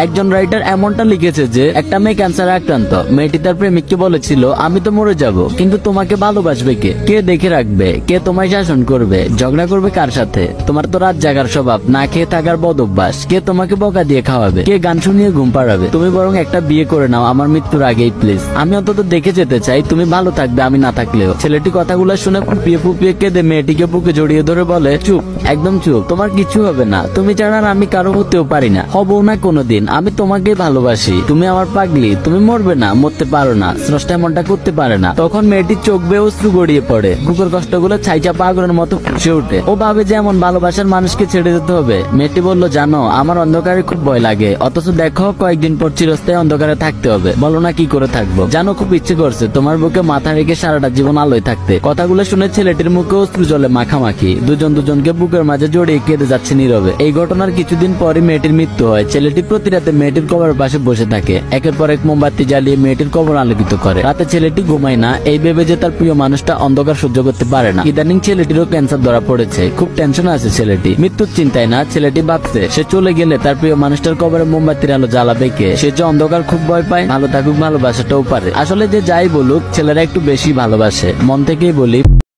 একজন রাইটার এমনটা লিখেছে যে একটা মেয়ে ক্যান্সারে আক্রান্ত। মেয়েটি তার প্রেমিককে বলেছিল, আমি তো মরে যাব, কিন্তু তোমাকে ভালোবাসবে কে? কে দেখে রাখবে? কে তোমায় শাসন করবে? ঝগড়া করবে কার সাথে? তোমার তো রাত জাগার স্বভাব, না খেয়ে থাকার বদ অভ্যাস। কে তোমাকে বকা দিয়ে খাওয়াবে? কে গান শুনিয়ে ঘুম পাড়াবে? তুমি বরং একটা বিয়ে করে নাও আমার মৃত্যুর আগেই প্লিজ। আমি অন্তত দেখে যেতে চাই তুমি ভালো থাকবে আমি না থাকলেও। ছেলেটি কথাগুলো শুনে ফুপিয়ে ফুপিয়ে কেঁদে মেয়েটিকে বুকে জড়িয়ে ধরে বলে, চুপ, একদম চুপ, তোমার কিছু হবে না। তুমি ছাড়া আমি কারো হতেও পারি না, হবো না কোনোদিন। আমি তোমাকে ভালোবাসি, তুমি আমার পাগলি। তুমি মরবে না, মরতে পারো না, স্রষ্টা এমনটা করতে পারে না। তখন মেয়েটির চোখ বেয়ে অশ্রু গড়িয়ে পড়ে, বুকের কষ্টগুলো ছাইচা পাগলের মতো ফুসে ওঠে। ও ভাবে যে এমন ভালোবাসার মানুষকে ছেড়ে দিতে হবে। মেয়েটি বলল, জানো আমার অন্ধকারে খুব ভয় লাগে, অথচ দেখো কয়েকদিন পর চিরস্থায়ী অন্ধকারে থাকতে হবে। বলো না কি করে থাকবো? জানো খুব ইচ্ছে করছে তোমার বুকে মাথা রেখে সারাটা জীবন আলোয় থাকতে। কথাগুলো শুনে ছেলেটির মুখে অশ্রু জলে মাখামাখি, দুজন দুজনকে বুকের মাঝে জড়িয়ে কেঁদে যাচ্ছে নীরবে। এই ঘটনার কিছুদিন পরই মেয়েটির মৃত্যু হয়। ছেলেটি প্রতি রাতে মেয়েটির কবরের পাশে বসে থাকে, একের পর এক মোমবাতি জ্বালিয়ে মেয়েটির কবর আলোকিত করে। রাতে ছেলেটি ঘুমায় না, এই ভেবে যে তার প্রিয় মানুষটা অন্ধকার সহ্য করতে পারে না। ইদানিং ছেলেটিরও ক্যান্সার ধরা পড়েছে, খুব টেনশন আছে ছেলেটি। মৃত্যুর চিন্তায় না, ছেলেটি ভাবছে সে চলে গেলে তার প্রিয় মানুষটার কবরে মোমবাতির আলো জ্বালাবে কে? সে যে অন্ধকার খুব ভয় পায়। ভালো থাকুক, ভালোবাসাটাও পারে। আসলে যে যাই বলুক, ছেলেরা একটু বেশি ভালোবাসে। মন থেকেই বলি।